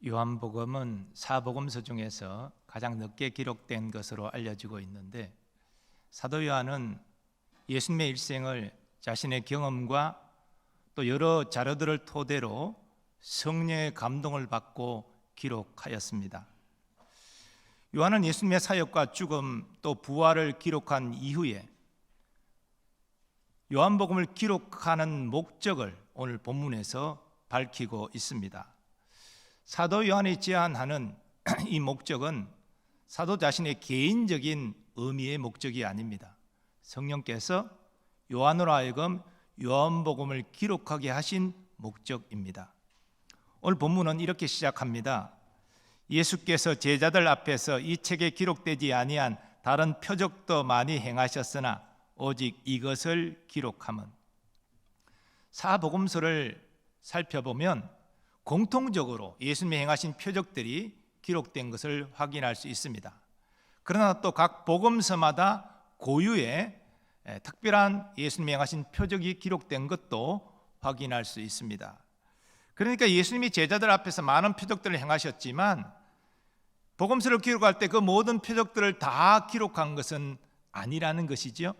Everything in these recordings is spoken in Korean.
요한복음은 사복음서 중에서 가장 늦게 기록된 것으로 알려지고 있는데, 사도 요한은 예수님의 일생을 자신의 경험과 또 여러 자료들을 토대로 성령의 감동을 받고 기록하였습니다. 요한은 예수님의 사역과 죽음 또 부활을 기록한 이후에 요한복음을 기록하는 목적을 오늘 본문에서 밝히고 있습니다. 사도 요한이 제안하는 이 목적은 사도 자신의 개인적인 의미의 목적이 아닙니다. 성령께서 요한으로 하여금 요한복음을 기록하게 하신 목적입니다. 오늘 본문은 이렇게 시작합니다. 예수께서 제자들 앞에서 이 책에 기록되지 아니한 다른 표적도 많이 행하셨으나 오직 이것을 기록함은. 사복음서를 살펴보면 공통적으로 예수님이 행하신 표적들이 기록된 것을 확인할 수 있습니다. 그러나 또 각 복음서마다 고유의 특별한 예수님이 행하신 표적이 기록된 것도 확인할 수 있습니다. 그러니까 예수님이 제자들 앞에서 많은 표적들을 행하셨지만 복음서를 기록할 때 그 모든 표적들을 다 기록한 것은 아니라는 것이죠.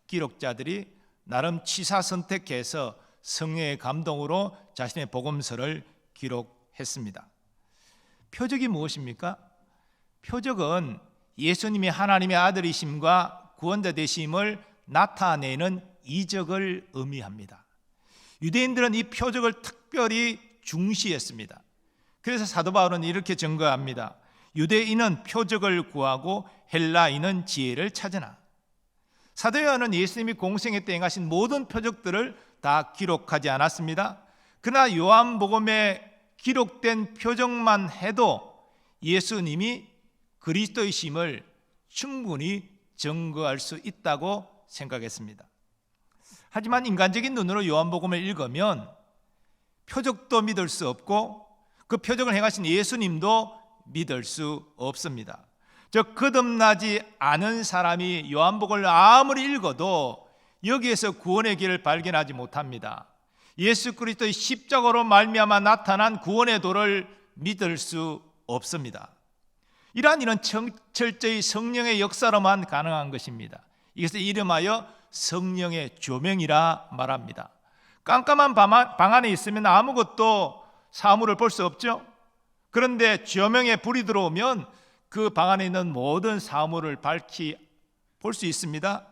기록자들이 나름 취사 선택해서 성령의 감동으로 자신의 복음서를 기록했습니다. 표적이 무엇입니까? 표적은 예수님이 하나님의 아들이심과 구원자 되심을 나타내는 이적을 의미합니다. 유대인들은 이 표적을 특별히 중시했습니다. 그래서 사도 바울은 이렇게 증거합니다. 유대인은 표적을 구하고 헬라인은 지혜를 찾으나. 사도 요한은 예수님이 공생애 때 행하신 모든 표적들을 다 기록하지 않았습니다. 그러나 요한복음에 기록된 표적만 해도 예수님이 그리스도이심을 충분히 증거할 수 있다고 생각했습니다. 하지만 인간적인 눈으로 요한복음을 읽으면 표적도 믿을 수 없고 그 표적을 행하신 예수님도 믿을 수 없습니다. 거듭나지 않은 사람이 요한복음을 아무리 읽어도 여기에서 구원의 길을 발견하지 못합니다. 예수 그리스도의 십자가로 말미암아 나타난 구원의 도를 믿을 수 없습니다. 이러한 일은 철저히 성령의 역사로만 가능한 것입니다. 이것을 이름하여 성령의 조명이라 말합니다. 깜깜한 방 안에 있으면 아무것도 사물을 볼 수 없죠. 그런데 조명의 불이 들어오면 그 방 안에 있는 모든 사물을 밝히 볼 수 있습니다.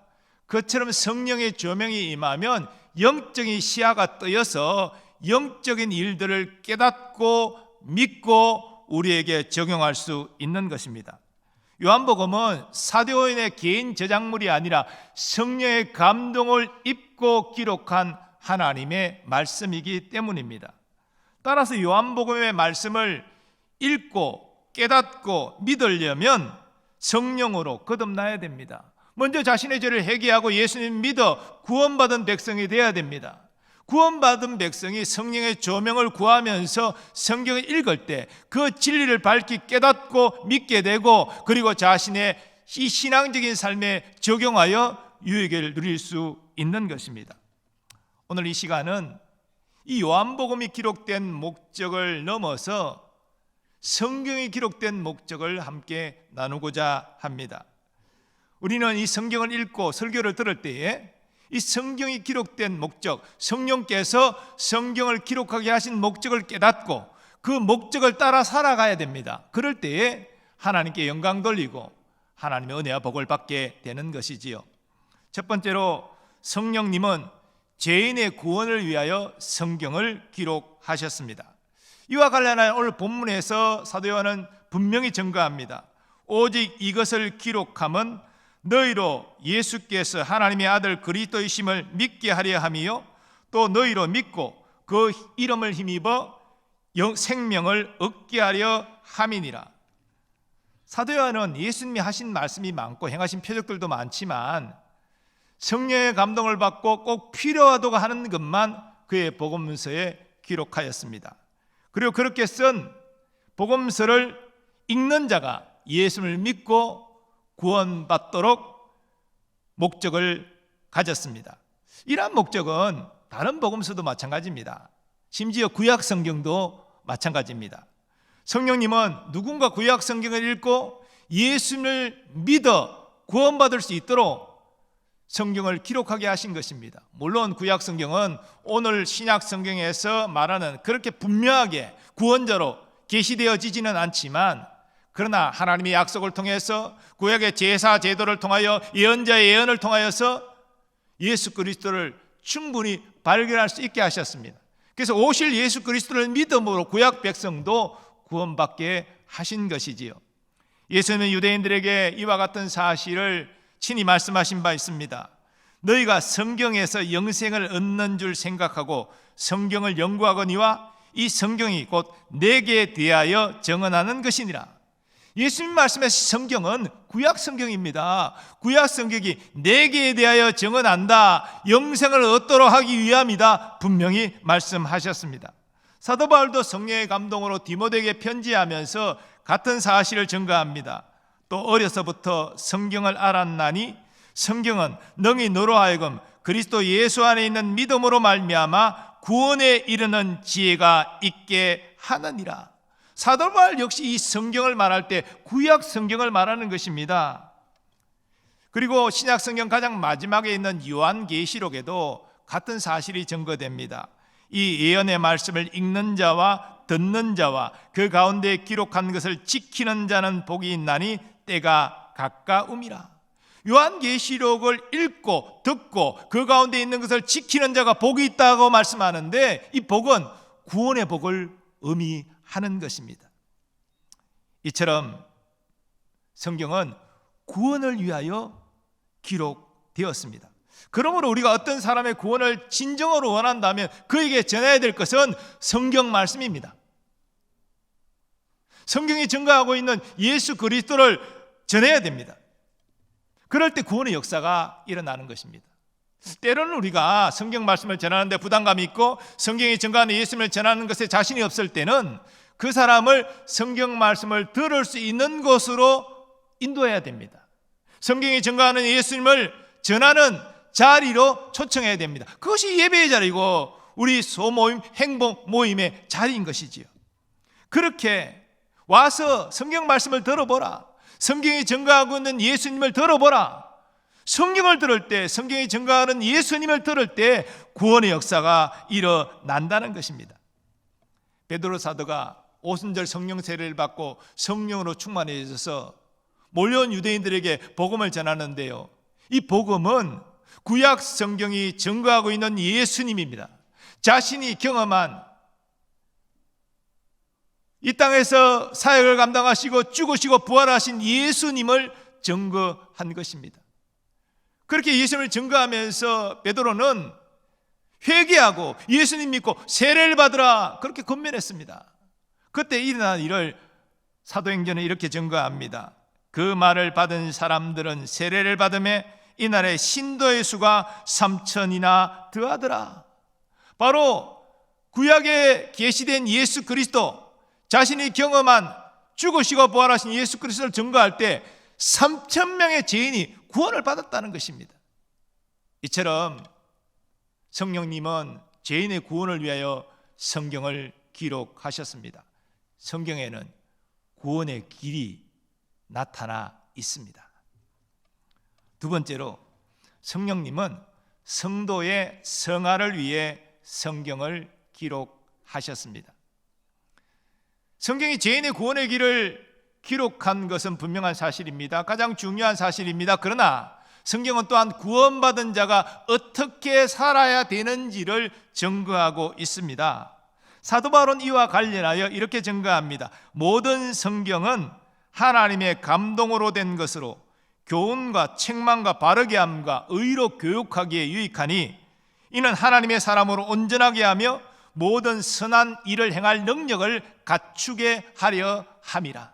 그처럼 성령의 조명이 임하면 영적인 시야가 뜨여서 영적인 일들을 깨닫고 믿고 우리에게 적용할 수 있는 것입니다. 요한복음은 사도인의 개인 저작물이 아니라 성령의 감동을 입고 기록한 하나님의 말씀이기 때문입니다. 따라서 요한복음의 말씀을 읽고 깨닫고 믿으려면 성령으로 거듭나야 됩니다. 먼저 자신의 죄를 회개하고 예수님 믿어 구원받은 백성이 되어야 됩니다. 구원받은 백성이 성령의 조명을 구하면서 성경을 읽을 때 그 진리를 밝히 깨닫고 믿게 되고 그리고 자신의 이 신앙적인 삶에 적용하여 유익을 누릴 수 있는 것입니다. 오늘 이 시간은 이 요한복음이 기록된 목적을 넘어서 성경이 기록된 목적을 함께 나누고자 합니다. 우리는 이 성경을 읽고 설교를 들을 때에 이 성경이 기록된 목적, 성령께서 성경을 기록하게 하신 목적을 깨닫고 그 목적을 따라 살아가야 됩니다. 그럴 때에 하나님께 영광 돌리고 하나님의 은혜와 복을 받게 되는 것이지요. 첫 번째로 성령님은 죄인의 구원을 위하여 성경을 기록하셨습니다. 이와 관련하여 오늘 본문에서 사도 요한은 분명히 증거합니다. 오직 이것을 기록함은 너희로 예수께서 하나님의 아들 그리스도이심을 믿게 하려 함이요 또 너희로 믿고 그 이름을 힘입어 생명을 얻게 하려 함이니라. 사도 요한은 예수님이 하신 말씀이 많고 행하신 표적들도 많지만 성령의 감동을 받고 꼭 필요하다고 하는 것만 그의 복음서에 기록하였습니다. 그리고 그렇게 쓴 복음서를 읽는 자가 예수를 믿고 구원받도록 목적을 가졌습니다. 이러한 목적은 다른 복음서도 마찬가지입니다. 심지어 구약 성경도 마찬가지입니다. 성령님은 누군가 구약 성경을 읽고 예수님을 믿어 구원받을 수 있도록 성경을 기록하게 하신 것입니다. 물론 구약 성경은 오늘 신약 성경에서 말하는 그렇게 분명하게 구원자로 계시되어지지는 않지만, 그러나 하나님의 약속을 통해서 구약의 제사 제도를 통하여 예언자의 예언을 통하여서 예수 그리스도를 충분히 발견할 수 있게 하셨습니다. 그래서 오실 예수 그리스도를 믿음으로 구약 백성도 구원받게 하신 것이지요. 예수님은 유대인들에게 이와 같은 사실을 친히 말씀하신 바 있습니다. 너희가 성경에서 영생을 얻는 줄 생각하고 성경을 연구하거니와 이 성경이 곧 내게 대하여 증언하는 것이니라. 예수님 말씀하신 성경은 구약 성경입니다. 구약 성경이 내게 대하여 증언한다, 영생을 얻도록 하기 위함이다, 분명히 말씀하셨습니다. 사도 바울도 성령의 감동으로 디모데에게 편지하면서 같은 사실을 증거합니다. 또 어려서부터 성경을 알았나니 성경은 능히 너로 하여금 그리스도 예수 안에 있는 믿음으로 말미암아 구원에 이르는 지혜가 있게 하느니라. 사도 바울 역시 이 성경을 말할 때 구약 성경을 말하는 것입니다. 그리고 신약 성경 가장 마지막에 있는 요한계시록에도 같은 사실이 증거됩니다. 이 예언의 말씀을 읽는 자와 듣는 자와 그 가운데 기록한 것을 지키는 자는 복이 있나니 때가 가까움이라. 요한계시록을 읽고 듣고 그 가운데 있는 것을 지키는 자가 복이 있다고 말씀하는데, 이 복은 구원의 복을 의미하는 것입니다. 이처럼 성경은 구원을 위하여 기록되었습니다. 그러므로 우리가 어떤 사람의 구원을 진정으로 원한다면 그에게 전해야 될 것은 성경 말씀입니다. 성경이 증거하고 있는 예수 그리스도를 전해야 됩니다. 그럴 때 구원의 역사가 일어나는 것입니다. 때로는 우리가 성경 말씀을 전하는데 부담감이 있고 성경이 증거하는 예수님을 전하는 것에 자신이 없을 때는 그 사람을 성경 말씀을 들을 수 있는 곳으로 인도해야 됩니다. 성경이 증거하는 예수님을 전하는 자리로 초청해야 됩니다. 그것이 예배의 자리고 우리 소모임, 행복 모임의 자리인 것이지요. 그렇게 와서 성경 말씀을 들어보라. 성경이 증거하고 있는 예수님을 들어보라. 성경을 들을 때, 성경이 증거하는 예수님을 들을 때 구원의 역사가 일어난다는 것입니다. 베드로 사도가 오순절 성령 세례를 받고 성령으로 충만해져서 몰려온 유대인들에게 복음을 전하는데요, 이 복음은 구약 성경이 증거하고 있는 예수님입니다. 자신이 경험한 이 땅에서 사역을 감당하시고 죽으시고 부활하신 예수님을 증거한 것입니다. 그렇게 예수님을 증거하면서 베드로는 회개하고 예수님 믿고 세례를 받으라, 그렇게 권면했습니다. 그때 일어난 일을 사도행전은 이렇게 증거합니다. 그 말을 받은 사람들은 세례를 받음에 이날에 신도의 수가 3,000이나 더하더라. 바로 구약에 계시된 예수 그리스도, 자신이 경험한 죽으시고 부활하신 예수 그리스도를 증거할 때 3,000명의 죄인이 구원을 받았다는 것입니다. 이처럼 성령님은 죄인의 구원을 위하여 성경을 기록하셨습니다. 성경에는 구원의 길이 나타나 있습니다. 두 번째로, 성령님은 성도의 성화를 위해 성경을 기록하셨습니다. 성경이 죄인의 구원의 길을 기록한 것은 분명한 사실입니다. 가장 중요한 사실입니다. 그러나 성경은 또한 구원받은 자가 어떻게 살아야 되는지를 증거하고 있습니다. 사도 바울은 이와 관련하여 이렇게 증거합니다. 모든 성경은 하나님의 감동으로 된 것으로 교훈과 책망과 바르게 함과 의로 교육하기에 유익하니 이는 하나님의 사람으로 온전하게 하며 모든 선한 일을 행할 능력을 갖추게 하려 함이라.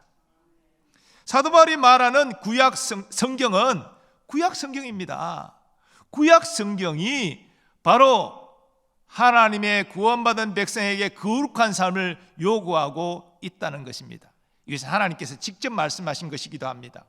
사도 바울이 말하는 구약 성경은 구약 성경입니다. 구약 성경이 바로 하나님의 구원받은 백성에게 거룩한 삶을 요구하고 있다는 것입니다. 이것은 하나님께서 직접 말씀하신 것이기도 합니다.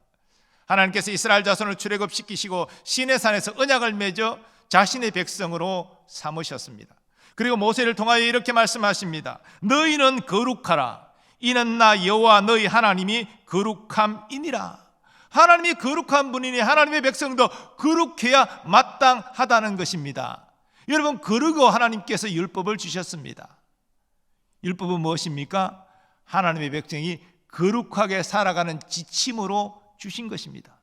하나님께서 이스라엘 자손을 출애굽시키시고 시내산에서 언약을 맺어 자신의 백성으로 삼으셨습니다. 그리고 모세를 통하여 이렇게 말씀하십니다. 너희는 거룩하라. 이는 나 여호와 너희 하나님이 거룩함이니라. 하나님이 거룩한 분이니 하나님의 백성도 거룩해야 마땅하다는 것입니다. 여러분, 그러고 하나님께서 율법을 주셨습니다. 율법은 무엇입니까? 하나님의 백성이 거룩하게 살아가는 지침으로 주신 것입니다.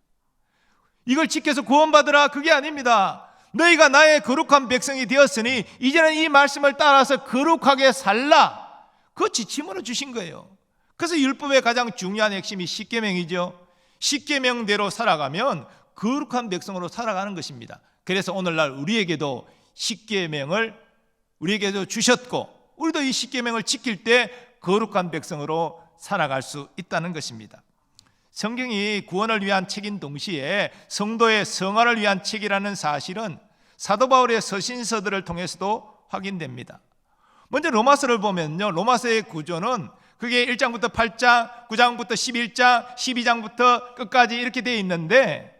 이걸 지켜서 구원받으라, 그게 아닙니다. 너희가 나의 거룩한 백성이 되었으니 이제는 이 말씀을 따라서 거룩하게 살라, 그 지침으로 주신 거예요. 그래서 율법의 가장 중요한 핵심이 십계명이죠. 십계명대로 살아가면 거룩한 백성으로 살아가는 것입니다. 그래서 오늘날 우리에게도 십계명을 우리에게도 주셨고, 우리도 이 십계명을 지킬 때 거룩한 백성으로 살아갈 수 있다는 것입니다. 성경이 구원을 위한 책인 동시에 성도의 성화를 위한 책이라는 사실은 사도 바울의 서신서들을 통해서도 확인됩니다. 먼저 로마서를 보면요, 로마서의 구조는 그게 1장부터 8장, 9장부터 11장, 12장부터 끝까지 이렇게 되어 있는데,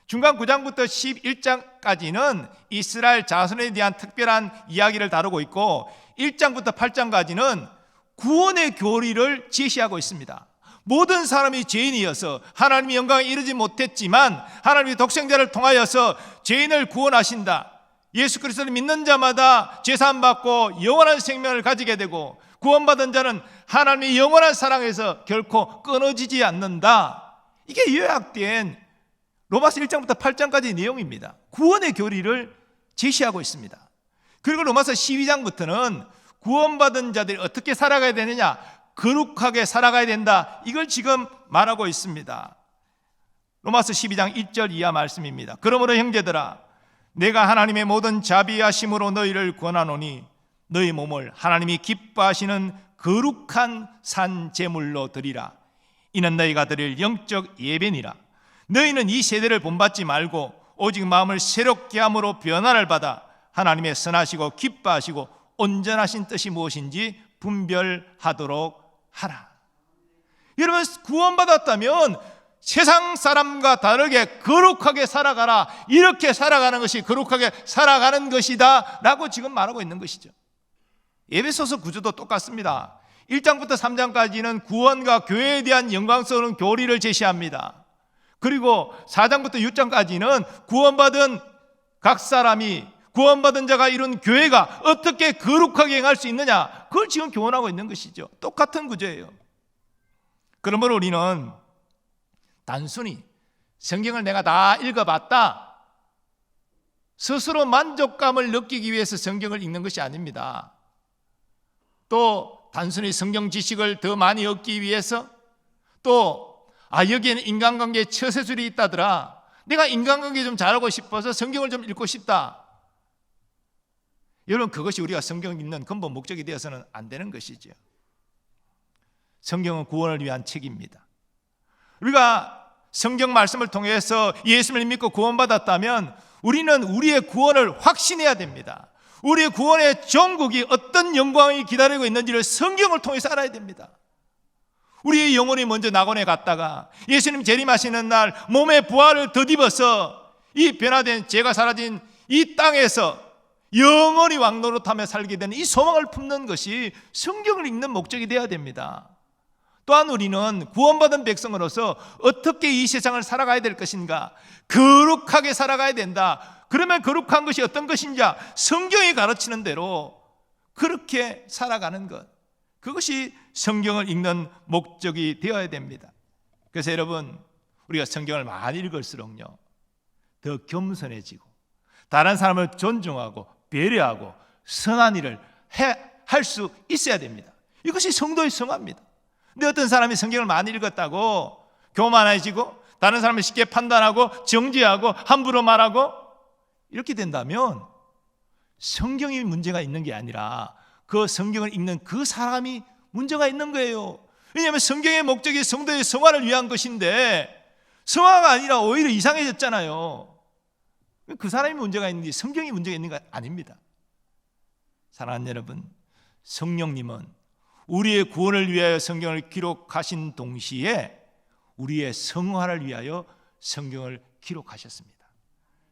중간 9장부터 11장까지는 이스라엘 자손에 대한 특별한 이야기를 다루고 있고, 1장부터 8장까지는 구원의 교리를 제시하고 있습니다. 모든 사람이 죄인이어서 하나님의 영광에 이르지 못했지만 하나님의 독생자를 통하여서 죄인을 구원하신다. 예수 그리스도를 믿는 자마다 죄사함 받고 영원한 생명을 가지게 되고, 구원받은 자는 하나님의 영원한 사랑에서 결코 끊어지지 않는다. 이게 요약된 로마서 1장부터 8장까지의 내용입니다. 구원의 교리를 제시하고 있습니다. 그리고 로마서 12장부터는 구원받은 자들이 어떻게 살아가야 되느냐, 거룩하게 살아가야 된다, 이걸 지금 말하고 있습니다. 로마서 12장 1절 이하 말씀입니다. 그러므로 형제들아, 내가 하나님의 모든 자비하심으로 너희를 권하노니 너희 몸을 하나님이 기뻐하시는 거룩한 산 제물로 드리라. 이는 너희가 드릴 영적 예배니라. 너희는 이 세대를 본받지 말고 오직 마음을 새롭게 함으로 변화를 받아 하나님의 선하시고 기뻐하시고 온전하신 뜻이 무엇인지 분별하도록 하라. 여러분, 구원받았다면 세상 사람과 다르게 거룩하게 살아가라, 이렇게 살아가는 것이 거룩하게 살아가는 것이다 라고 지금 말하고 있는 것이죠. 에베소서 구조도 똑같습니다. 1장부터 3장까지는 구원과 교회에 대한 영광스러운 교리를 제시합니다. 그리고 4장부터 6장까지는 구원받은 각 사람이, 구원받은 자가 이룬 교회가 어떻게 거룩하게 행할 수 있느냐, 그걸 지금 교훈하고 있는 것이죠. 똑같은 구조예요. 그러므로 우리는 단순히 성경을 내가 다 읽어봤다, 스스로 만족감을 느끼기 위해서 성경을 읽는 것이 아닙니다. 또 단순히 성경 지식을 더 많이 얻기 위해서, 또 여기에는 인간관계에 처세술이 있다더라, 내가 인간관계 좀 잘하고 싶어서 성경을 좀 읽고 싶다. 여러분, 그것이 우리가 성경을 읽는 근본 목적이 되어서는 안 되는 것이죠. 성경은 구원을 위한 책입니다. 우리가 성경 말씀을 통해서 예수를 믿고 구원받았다면 우리는 우리의 구원을 확신해야 됩니다. 우리의 구원의 종국이 어떤 영광이 기다리고 있는지를 성경을 통해서 알아야 됩니다. 우리의 영혼이 먼저 낙원에 갔다가 예수님 재림하시는 날 몸의 부활을 덧입어서 이 변화된 죄가 사라진 이 땅에서 영원히 왕노릇하며 살게 되는 이 소망을 품는 것이 성경을 읽는 목적이 되어야 됩니다. 또한 우리는 구원받은 백성으로서 어떻게 이 세상을 살아가야 될 것인가, 거룩하게 살아가야 된다. 그러면 거룩한 것이 어떤 것인지 성경이 가르치는 대로 그렇게 살아가는 것, 그것이 성경을 읽는 목적이 되어야 됩니다. 그래서 여러분, 우리가 성경을 많이 읽을수록요 더 겸손해지고 다른 사람을 존중하고 배려하고 선한 일을 할 수 있어야 됩니다. 이것이 성도의 성화입니다. 근데 어떤 사람이 성경을 많이 읽었다고 교만해지고 다른 사람을 쉽게 판단하고 정죄하고 함부로 말하고 이렇게 된다면 성경이 문제가 있는 게 아니라 그 성경을 읽는 그 사람이 문제가 있는 거예요. 왜냐하면 성경의 목적이 성도의 성화를 위한 것인데 성화가 아니라 오히려 이상해졌잖아요. 그 사람이 문제가 있는지 성경이 문제가 있는 거 아닙니다. 사랑하는 여러분, 성령님은 우리의 구원을 위하여 성경을 기록하신 동시에 우리의 성화를 위하여 성경을 기록하셨습니다.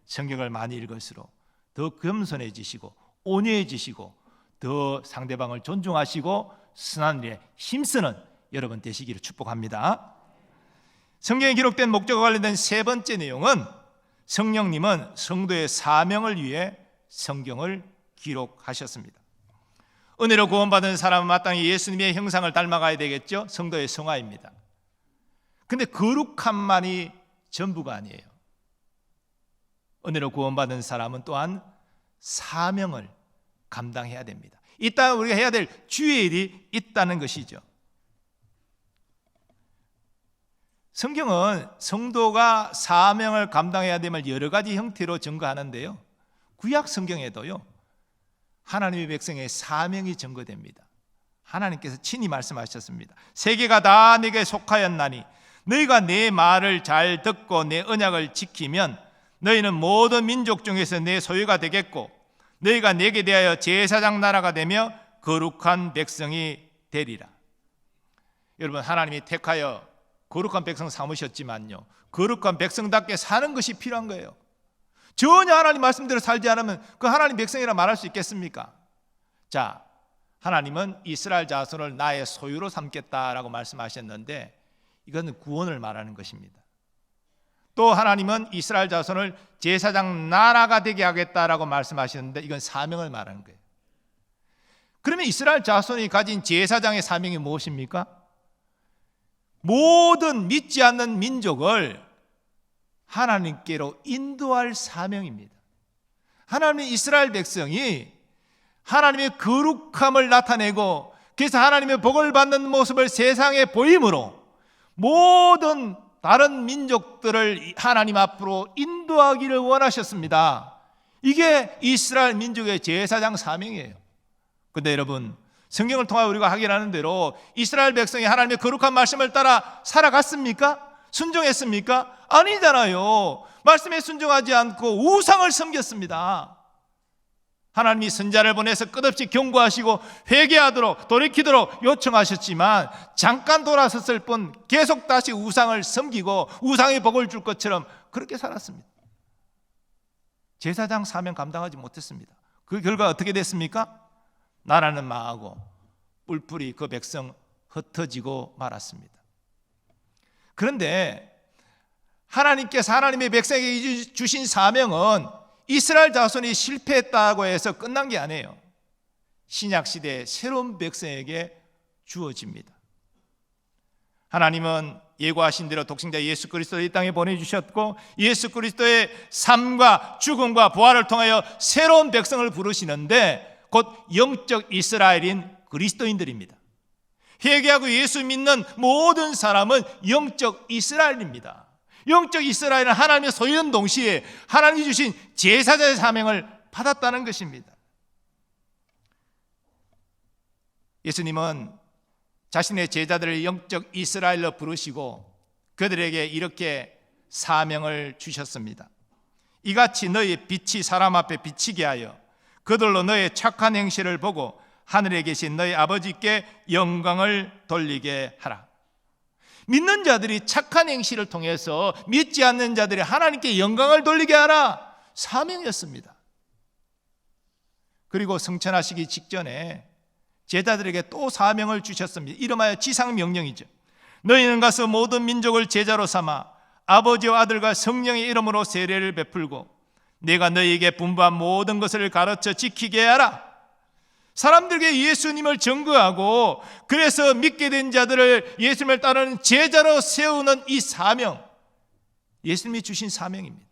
성경을 많이 읽을수록 더 겸손해지시고 온유해지시고 더 상대방을 존중하시고 선한 일에 힘쓰는 여러분 되시기를 축복합니다. 성경에 기록된 목적과 관련된 세 번째 내용은 성령님은 성도의 사명을 위해 성경을 기록하셨습니다. 은혜로 구원받은 사람은 마땅히 예수님의 형상을 닮아가야 되겠죠. 성도의 성화입니다. 근데 거룩함만이 전부가 아니에요. 은혜로 구원받은 사람은 또한 사명을 감당해야 됩니다. 이 땅에 우리가 해야 될 주의 일이 있다는 것이죠. 성경은 성도가 사명을 감당해야 됨을 여러 가지 형태로 증거하는데요, 구약 성경에도요 하나님의 백성의 사명이 증거됩니다. 하나님께서 친히 말씀하셨습니다. 세계가 다 내게 속하였나니 너희가 내 말을 잘 듣고 내 언약을 지키면 너희는 모든 민족 중에서 내 소유가 되겠고 너희가 내게 대하여 제사장 나라가 되며 거룩한 백성이 되리라. 여러분, 하나님이 택하여 거룩한 백성 삼으셨지만요, 거룩한 백성답게 사는 것이 필요한 거예요. 전혀 하나님 말씀대로 살지 않으면 그 하나님 백성이라 말할 수 있겠습니까? 자, 하나님은 이스라엘 자손을 나의 소유로 삼겠다라고 말씀하셨는데 이것은 구원을 말하는 것입니다. 또 하나님은 이스라엘 자손을 제사장 나라가 되게 하겠다라고 말씀하셨는데 이건 사명을 말하는 거예요. 그러면 이스라엘 자손이 가진 제사장의 사명이 무엇입니까? 모든 믿지 않는 민족을 하나님께로 인도할 사명입니다. 하나님의 이스라엘 백성이 하나님의 거룩함을 나타내고 그래서 하나님의 복을 받는 모습을 세상에 보임으로 모든 다른 민족들을 하나님 앞으로 인도하기를 원하셨습니다. 이게 이스라엘 민족의 제사장 사명이에요. 그런데 여러분, 성경을 통해 우리가 확인하는 대로 이스라엘 백성이 하나님의 거룩한 말씀을 따라 살아갔습니까? 순종했습니까? 아니잖아요. 말씀에 순종하지 않고 우상을 섬겼습니다. 하나님이 선자를 보내서 끝없이 경고하시고 회개하도록 돌이키도록 요청하셨지만 잠깐 돌아섰을 뿐 계속 다시 우상을 섬기고 우상의 복을 줄 것처럼 그렇게 살았습니다. 제사장 사명 감당하지 못했습니다. 그 결과 어떻게 됐습니까? 나라는 망하고 뿔뿔이 그 백성 흩어지고 말았습니다. 그런데 하나님께서 하나님의 백성에게 주신 사명은 이스라엘 자손이 실패했다고 해서 끝난 게 아니에요. 신약시대의 새로운 백성에게 주어집니다. 하나님은 예고하신 대로 독생자 예수 그리스도를 이 땅에 보내주셨고 예수 그리스도의 삶과 죽음과 부활을 통하여 새로운 백성을 부르시는데 곧 영적 이스라엘인 그리스도인들입니다. 회개하고 예수 믿는 모든 사람은 영적 이스라엘입니다. 영적 이스라엘은 하나님의 소유인 동시에 하나님이 주신 제사자의 사명을 받았다는 것입니다. 예수님은 자신의 제자들을 영적 이스라엘로 부르시고 그들에게 이렇게 사명을 주셨습니다. 이같이 너희 빛이 사람 앞에 비치게 하여 그들로 너의 착한 행실을 보고 하늘에 계신 너희 아버지께 영광을 돌리게 하라. 믿는 자들이 착한 행실을 통해서 믿지 않는 자들이 하나님께 영광을 돌리게 하라. 사명이었습니다. 그리고 성천하시기 직전에 제자들에게 또 사명을 주셨습니다. 이름하여 지상명령이죠. 너희는 가서 모든 민족을 제자로 삼아 아버지와 아들과 성령의 이름으로 세례를 베풀고 내가 너희에게 분부한 모든 것을 가르쳐 지키게 하라. 사람들에게 예수님을 증거하고 그래서 믿게 된 자들을 예수님을 따르는 제자로 세우는 이 사명, 예수님이 주신 사명입니다.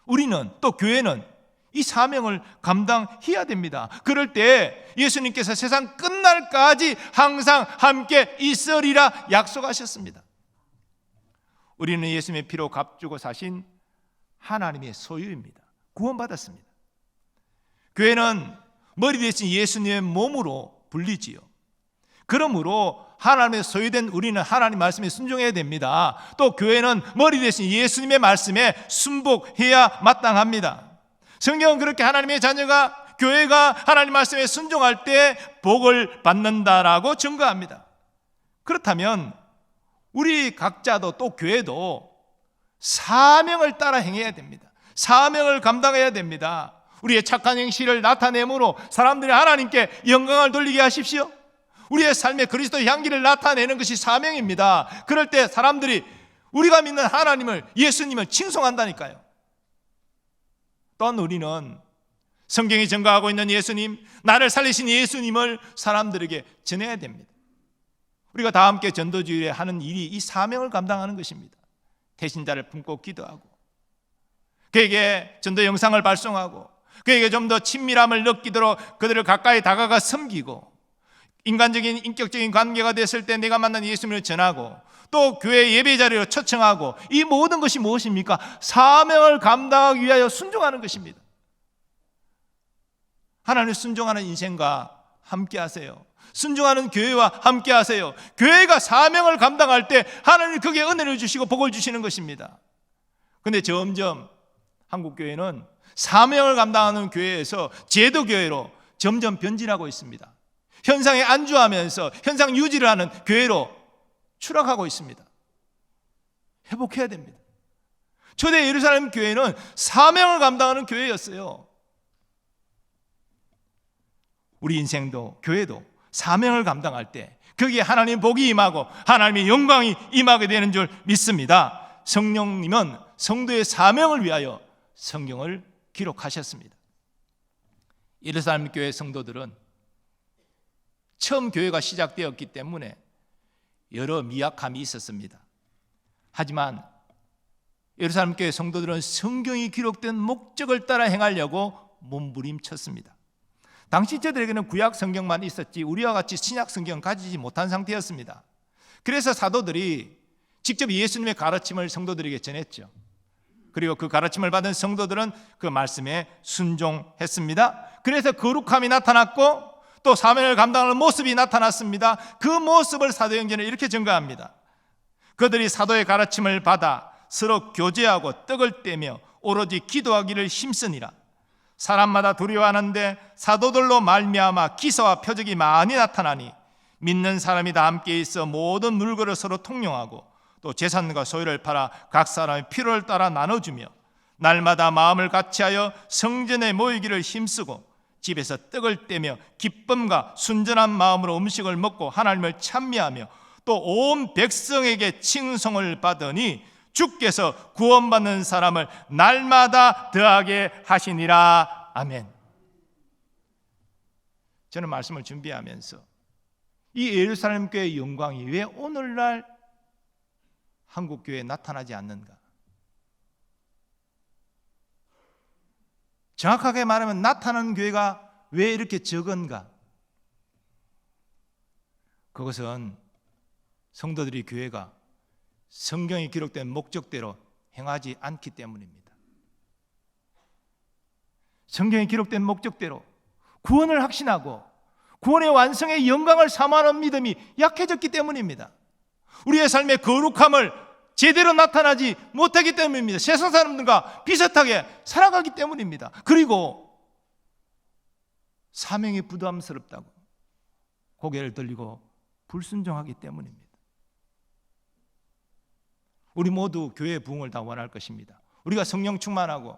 우리는 또 교회는 이 사명을 감당해야 됩니다. 그럴 때 예수님께서 세상 끝날까지 항상 함께 있으리라 약속하셨습니다. 우리는 예수님의 피로 값주고 사신 하나님의 소유입니다. 구원받았습니다. 교회는 머리 대신 예수님의 몸으로 불리지요. 그러므로 하나님의 소유된 우리는 하나님 말씀에 순종해야 됩니다. 또 교회는 머리 대신 예수님의 말씀에 순복해야 마땅합니다. 성경은 그렇게 하나님의 자녀가 교회가 하나님 말씀에 순종할 때 복을 받는다라고 증거합니다. 그렇다면 우리 각자도 또 교회도 사명을 따라 행해야 됩니다. 사명을 감당해야 됩니다. 우리의 착한 행실을 나타내므로 사람들이 하나님께 영광을 돌리게 하십시오. 우리의 삶에 그리스도의 향기를 나타내는 것이 사명입니다. 그럴 때 사람들이 우리가 믿는 하나님을, 예수님을 칭송한다니까요. 또한 우리는 성경이 증거하고 있는 예수님, 나를 살리신 예수님을 사람들에게 전해야 됩니다. 우리가 다 함께 전도주일에 하는 일이 이 사명을 감당하는 것입니다. 태신자를 품고 기도하고, 그에게 전도 영상을 발송하고, 그에게 좀 더 친밀함을 느끼도록 그들을 가까이 다가가 섬기고, 인간적인 인격적인 관계가 됐을 때 내가 만난 예수님을 전하고, 또 교회 예배 자리로 초청하고, 이 모든 것이 무엇입니까? 사명을 감당하기 위하여 순종하는 것입니다. 하나님을 순종하는 인생과 함께 하세요. 순종하는 교회와 함께 하세요. 교회가 사명을 감당할 때 하나님이 거기에 은혜를 주시고 복을 주시는 것입니다. 그런데 점점 한국교회는 사명을 감당하는 교회에서 제도교회로 점점 변질하고 있습니다. 현상에 안주하면서 현상 유지를 하는 교회로 추락하고 있습니다. 회복해야 됩니다. 초대 예루살렘 교회는 사명을 감당하는 교회였어요. 우리 인생도 교회도 사명을 감당할 때 거기에 하나님의 복이 임하고 하나님의 영광이 임하게 되는 줄 믿습니다. 성령님은 성도의 사명을 위하여 성경을 기록하셨습니다. 예루살렘 교회 성도들은 처음 교회가 시작되었기 때문에 여러 미약함이 있었습니다. 하지만 예루살렘 교회 성도들은 성경이 기록된 목적을 따라 행하려고 몸부림쳤습니다. 당시 저들에게는 구약 성경만 있었지 우리와 같이 신약 성경을 가지지 못한 상태였습니다. 그래서 사도들이 직접 예수님의 가르침을 성도들에게 전했죠. 그리고 그 가르침을 받은 성도들은 그 말씀에 순종했습니다. 그래서 거룩함이 나타났고 또 사명을 감당하는 모습이 나타났습니다. 그 모습을 사도행전에 이렇게 증거합니다. 그들이 사도의 가르침을 받아 서로 교제하고 떡을 떼며 오로지 기도하기를 힘쓰니라. 사람마다 두려워하는데 사도들로 말미암아 기사와 표적이 많이 나타나니 믿는 사람이 다 함께 있어 모든 물건을 서로 통용하고 또 재산과 소유를 팔아 각 사람의 필요를 따라 나눠주며 날마다 마음을 같이하여 성전에 모이기를 힘쓰고 집에서 떡을 떼며 기쁨과 순전한 마음으로 음식을 먹고 하나님을 찬미하며 또 온 백성에게 칭송을 받으니 주께서 구원받는 사람을 날마다 더하게 하시니라. 아멘. 저는 말씀을 준비하면서 이 예루살렘 교회의 영광이 왜 오늘날 한국 교회에 나타나지 않는가? 정확하게 말하면 나타나는 교회가 왜 이렇게 적은가? 그것은 성도들이 교회가 성경이 기록된 목적대로 행하지 않기 때문입니다. 성경이 기록된 목적대로 구원을 확신하고 구원의 완성의 영광을 사모하는 믿음이 약해졌기 때문입니다. 우리의 삶의 거룩함을 제대로 나타나지 못하기 때문입니다. 세상 사람들과 비슷하게 살아가기 때문입니다. 그리고 사명이 부담스럽다고 고개를 들리고 불순종하기 때문입니다. 우리 모두 교회의 부흥을 다 원할 것입니다. 우리가 성령 충만하고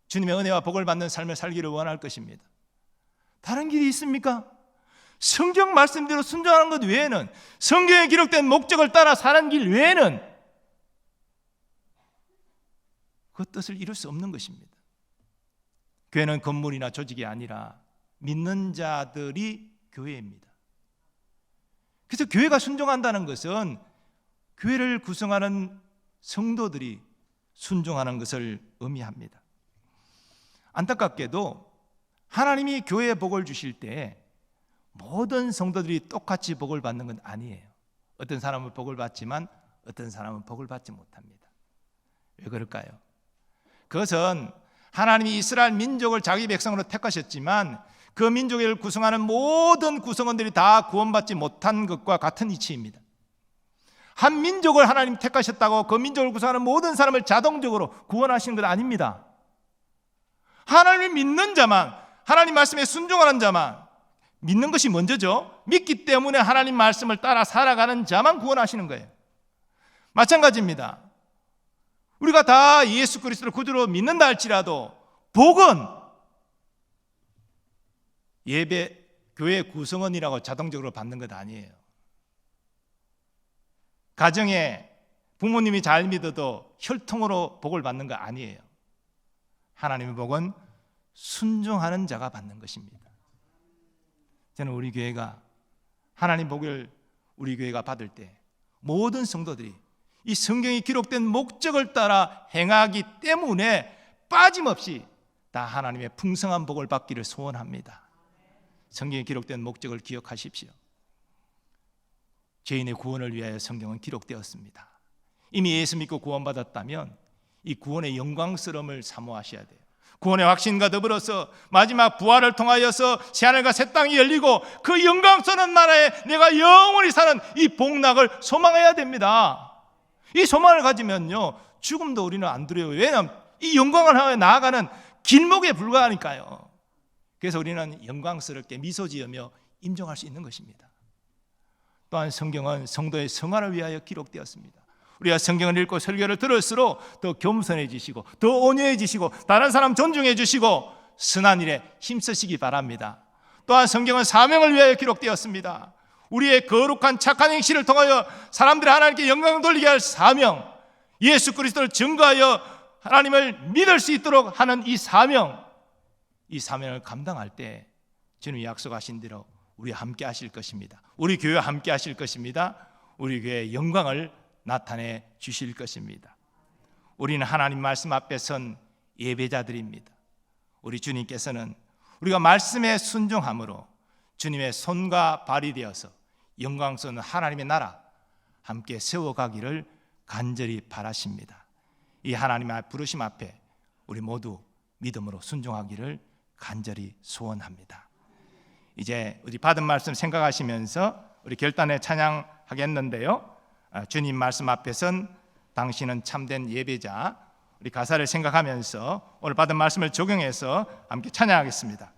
주님의 은혜와 복을 받는 삶을 살기를 원할 것입니다. 다른 길이 있습니까? 성경 말씀대로 순종하는 것 외에는, 성경에 기록된 목적을 따라 사는 길 외에는 그 뜻을 이룰 수 없는 것입니다. 교회는 건물이나 조직이 아니라 믿는 자들이 교회입니다. 그래서 교회가 순종한다는 것은 교회를 구성하는 성도들이 순종하는 것을 의미합니다. 안타깝게도 하나님이 교회에 복을 주실 때 모든 성도들이 똑같이 복을 받는 건 아니에요. 어떤 사람은 복을 받지만 어떤 사람은 복을 받지 못합니다. 왜 그럴까요? 그것은 하나님이 이스라엘 민족을 자기 백성으로 택하셨지만 그 민족을 구성하는 모든 구성원들이 다 구원받지 못한 것과 같은 이치입니다. 한 민족을 하나님 택하셨다고 그 민족을 구성하는 모든 사람을 자동적으로 구원하시는 것 아닙니다. 하나님을 믿는 자만, 하나님 말씀에 순종하는 자만, 믿는 것이 먼저죠. 믿기 때문에 하나님 말씀을 따라 살아가는 자만 구원하시는 거예요. 마찬가지입니다. 우리가 다 예수 그리스도를 구주로 믿는다 할지라도 복은 예배, 교회 구성원이라고 자동적으로 받는 것 아니에요. 가정에 부모님이 잘 믿어도 혈통으로 복을 받는 거 아니에요. 하나님의 복은 순종하는 자가 받는 것입니다. 저는 우리 교회가 하나님 복을 우리 교회가 받을 때 모든 성도들이 이 성경이 기록된 목적을 따라 행하기 때문에 빠짐없이 다 하나님의 풍성한 복을 받기를 소원합니다. 성경에 기록된 목적을 기억하십시오. 죄인의 구원을 위하여 성경은 기록되었습니다. 이미 예수 믿고 구원받았다면 이 구원의 영광스러움을 사모하셔야 돼요. 구원의 확신과 더불어서 마지막 부활을 통하여서 새하늘과 새 땅이 열리고 그 영광스러운 나라에 내가 영원히 사는 이 복락을 소망해야 됩니다. 이 소망을 가지면요 죽음도 우리는 안 두려워요. 왜냐하면 이 영광을 향해 나아가는 길목에 불과하니까요. 그래서 우리는 영광스럽게 미소 지으며 임종할 수 있는 것입니다. 또한 성경은 성도의 성화를 위하여 기록되었습니다. 우리가 성경을 읽고 설교를 들을수록 더 겸손해지시고 더 온유해지시고 다른 사람 존중해주시고 선한 일에 힘쓰시기 바랍니다. 또한 성경은 사명을 위하여 기록되었습니다. 우리의 거룩한 착한 행실을 통하여 사람들이 하나님께 영광을 돌리게 할 사명, 예수 그리스도를 증거하여 하나님을 믿을 수 있도록 하는 이 사명, 이 사명을 감당할 때 주님이 약속하신 대로 우리와 함께 하실 것입니다. 우리 교회와 함께 하실 것입니다. 우리 교회의 영광을 나타내 주실 것입니다. 우리는 하나님 말씀 앞에 선 예배자들입니다. 우리 주님께서는 우리가 말씀에 순종함으로 주님의 손과 발이 되어서 영광스러운 하나님의 나라 함께 세워가기를 간절히 바라십니다. 이 하나님의 부르심 앞에 우리 모두 믿음으로 순종하기를 간절히 소원합니다. 이제 우리 받은 말씀 생각하시면서 우리 결단에 찬양하겠는데요, 주님 말씀 앞에 선 당신은 참된 예배자, 우리 가사를 생각하면서 오늘 받은 말씀을 적용해서 함께 찬양하겠습니다.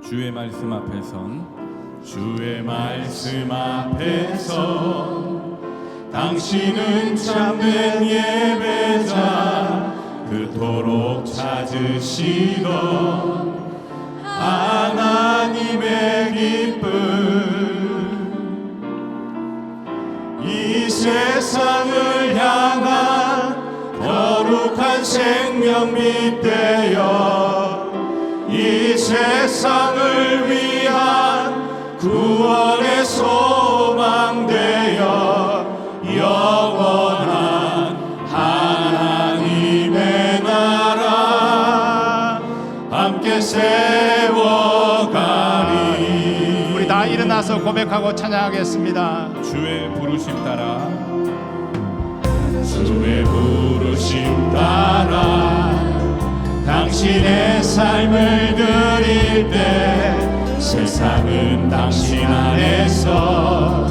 주의 말씀 앞에 선 주의 말씀 앞에 선 당신은 참된 예배자 그토록 찾으시던 하나님의 기쁨 이 세상을 향한 거룩한 생명 밑되어 이 세상을 위한 구원의 소망 되어 영원한 하나님의 나라 함께 세워가리. 우리 다 일어나서 고백하고 찬양하겠습니다. 주의 부르심 따라 주의 부르심 따라 당신의 삶을 드릴 때 세상은 당신 안에서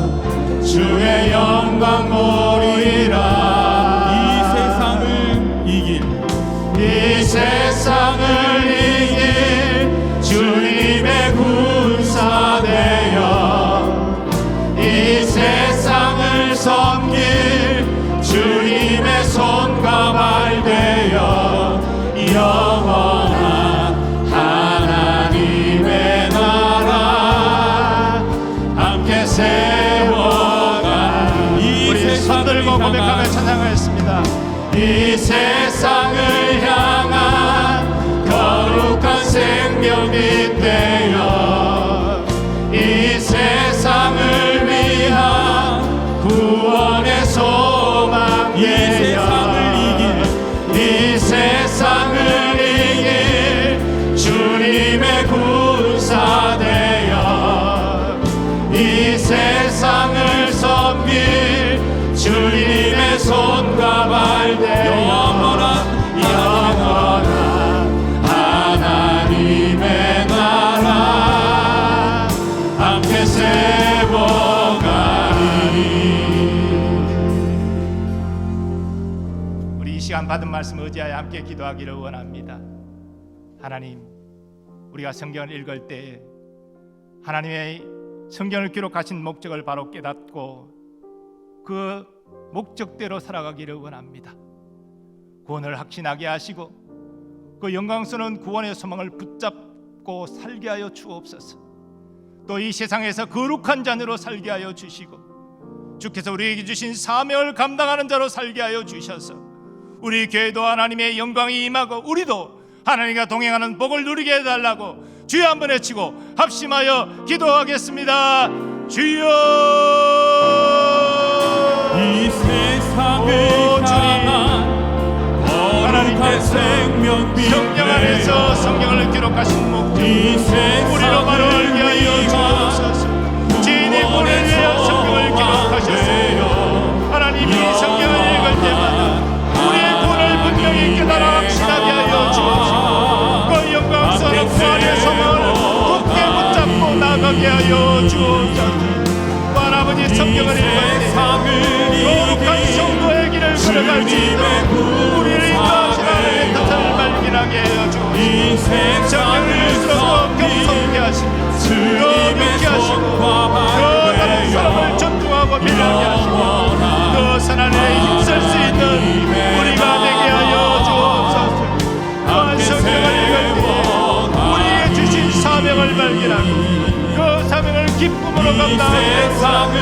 주의 영광 보리라. 이 세상을 이길 이 세상을 이길 주님의 군사 되어 이 세상을 섬길 주님의 손과 발 되어 영원한 하나님의 나라 함께 세워가리. 우리 손들고 고백하며 찬양하였습니다. 이 세상을 향한 거룩한 생명이 되어 이 세상을 위한 구원의 소망 되어 이 세상을 이길 주님의 군사 되어 이 세상을 섬길 주님의 손과 발 되어 영원한 하나님의 나라 함께 세워가리. 우리 이 시간 받은 말씀 의지하여 함께 기도하기를 원합니다. 하나님, 우리가 성경을 읽을 때 하나님의 성경을 기록하신 목적을 바로 깨닫고 그 목적대로 살아가기를 원합니다. 구원을 확신하게 하시고 그 영광스러운 구원의 소망을 붙잡고 살게 하여 주옵소서. 또 이 세상에서 거룩한 자녀로 살게 하여 주시고 주께서 우리에게 주신 사명을 감당하는 자로 살게 하여 주셔서 우리 교회도 하나님의 영광이 임하고 우리도 하나님과 동행하는 복을 누리게 해달라고 주여 한번 외치고 합심하여 기도하겠습니다. 주여, 이 세상을 향한 거룩한 생명빛 성령 안에서 성경을 기록하신 목적 우리로 바로 알게 하여 주옵소서. 주인의 본을 위하여 성경을 기록하셨으며 하나님이 성경을 읽을 때마다 우리의 본을 분명히 깨달아 확신하게 하여 주옵시고 그 영광스러운 구원의 소망을 굳게 붙잡고 나가게 하여 주옵소서. 아버지 성경을 읽을 때 거룩한 성도의 길을 걸어갈 수 있도록 우리를 인도하신 하나님의 뜻을 발견하게 하여 주옵시고 성경을 읽을수록 겸손케 하시며 여롭게 하시고 그 다른 사람을 존중하고 배려하게 하시고 그 선안에 힘쓸 수 있는 우리가 되게 하여 주옵소서. 또한 성경을 읽을 때 우리에게 주신 사명을 발견하고 그 사명을 기쁨으로 감당하고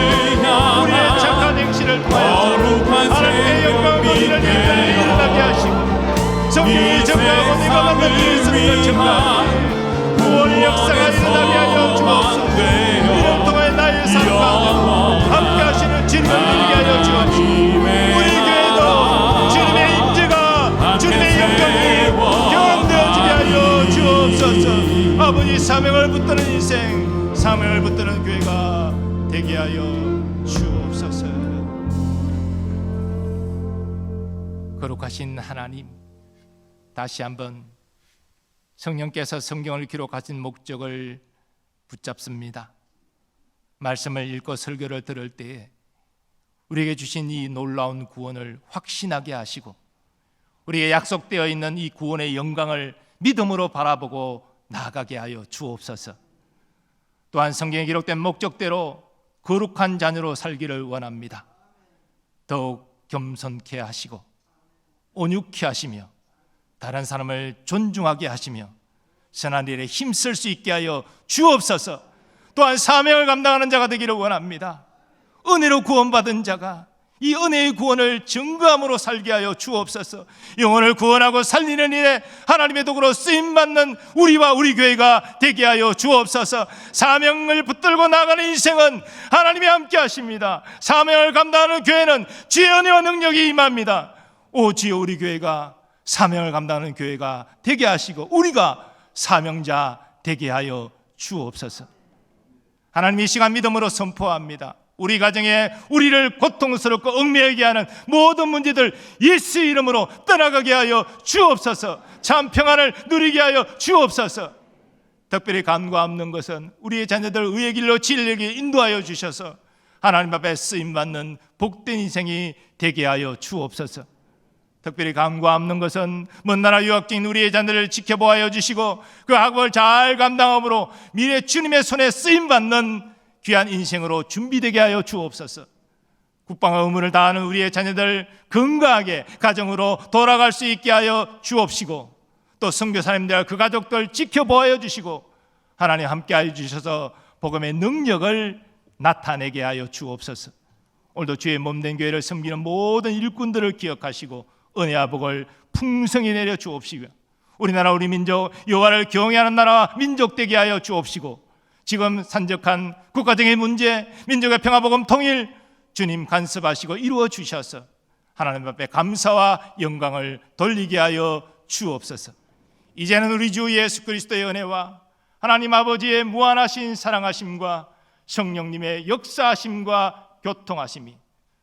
우리의 착한 행실을 통하여서 하나님의 영광과 우리를 일어나게 하시고 성령이 정하고 네가 만든 예수님을 증거하고 구원의 역사가 일어나게 하여 주옵소서. 이를 통해 나의 삶과 함께 하시는 주님을 누리게 하여 주옵시고 우리 교회도 주님의 임재가 주님의 영광이 경험되어지게 하여 주옵소서. 아버지 사명을 붙드는 인생, 사명을 붙드는 교회가 되게 하여 주옵소서. 거룩하신 하나님, 다시 한번 성령께서 성경을 기록하신 목적을 붙잡습니다. 말씀을 읽고 설교를 들을 때에 우리에게 주신 이 놀라운 구원을 확신하게 하시고 우리에게 약속되어 있는 이 구원의 영광을 믿음으로 바라보고 나아가게 하여 주옵소서. 또한 성경에 기록된 목적대로 거룩한 자녀로 살기를 원합니다. 더욱 겸손케 하시고 온유케 하시며 다른 사람을 존중하게 하시며 선한 일에 힘쓸 수 있게 하여 주옵소서. 또한 사명을 감당하는 자가 되기를 원합니다. 은혜로 구원받은 자가 이 은혜의 구원을 증거함으로 살게 하여 주옵소서. 영혼을 구원하고 살리는 일에 하나님의 도구로 쓰임받는 우리와 우리 교회가 되게 하여 주옵소서. 사명을 붙들고 나가는 인생은 하나님이 함께 하십니다. 사명을 감당하는 교회는 주의 은혜와 능력이 임합니다. 오 주여, 우리 교회가 사명을 감당하는 교회가 되게 하시고 우리가 사명자 되게 하여 주옵소서. 하나님, 이 시간 믿음으로 선포합니다. 우리 가정에 우리를 고통스럽고 얽매이게 하는 모든 문제들 예수 이름으로 떠나가게 하여 주옵소서. 참 평안을 누리게 하여 주옵소서. 특별히 간과없는 것은 우리의 자녀들 의의 길로 진리에게 인도하여 주셔서 하나님 앞에 쓰임받는 복된 인생이 되게 하여 주옵소서. 특별히 간과없는 것은 먼 나라 유학 중인 우리의 자녀를 지켜보아 주시고 그 학업을 잘 감당함으로 미래 주님의 손에 쓰임받는 귀한 인생으로 준비되게 하여 주옵소서. 국방의 의무를 다하는 우리의 자녀들 건강하게 가정으로 돌아갈 수 있게 하여 주옵시고 또 선교사님들 그 가족들 지켜보아 주시고 하나님 함께하여 주셔서 복음의 능력을 나타내게 하여 주옵소서. 오늘도 주의 몸된 교회를 섬기는 모든 일꾼들을 기억하시고 은혜와 복을 풍성히 내려 주옵시고 우리나라 우리 민족 여호와를 경외하는 나라와 민족 되게 하여 주옵시고 지금 산적한 국가적인 문제, 민족의 평화, 복음, 통일 주님 간섭하시고 이루어 주셔서 하나님 앞에 감사와 영광을 돌리게 하여 주옵소서. 이제는 우리 주 예수 그리스도의 은혜와 하나님 아버지의 무한하신 사랑하심과 성령님의 역사하심과 교통하심이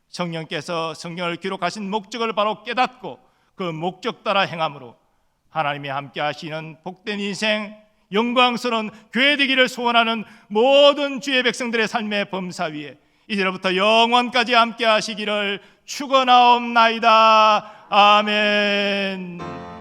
성령께서 성경을 기록하신 목적을 바로 깨닫고 그 목적 따라 행함으로 하나님이 함께 하시는 복된 인생, 영광스러운 교회 되기를 소원하는 모든 주의 백성들의 삶의 범사 위에 이제로부터 영원까지 함께 하시기를 축원하옵나이다. 아멘.